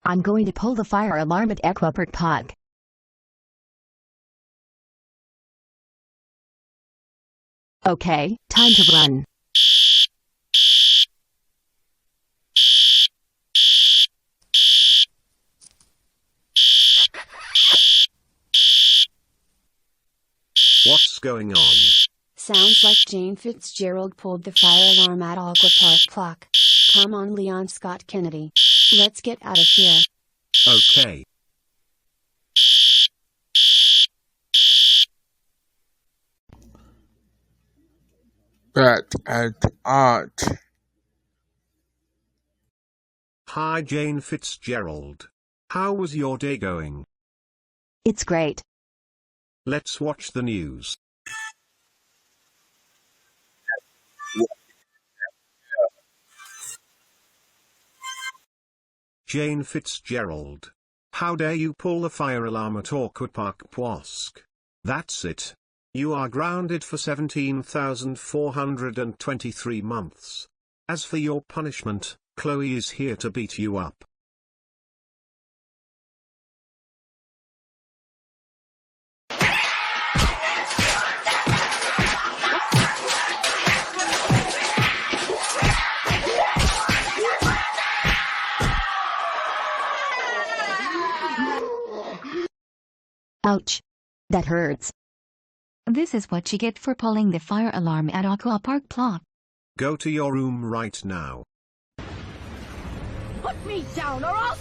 I'm going to pull the fire alarm at Aquapark Płock. Okay, time to run. What's going on? Sounds like Jane Fitzgerald pulled the fire alarm at Aquapark Płock. Come on, Leon Scott Kennedy. Let's get out of here. Okay. Back at the art. Hi Jane Fitzgerald. How was your day going? It's great. Let's watch the news. Jane Fitzgerald. How dare you pull the fire alarm at Aquapark Płock? That's it. You are grounded for 17,423 months. As for your punishment, Chloe is here to beat you up. Ouch. That hurts. This is what you get for pulling the fire alarm at Aquapark Płock. Go to your room right now. Put me down or I'll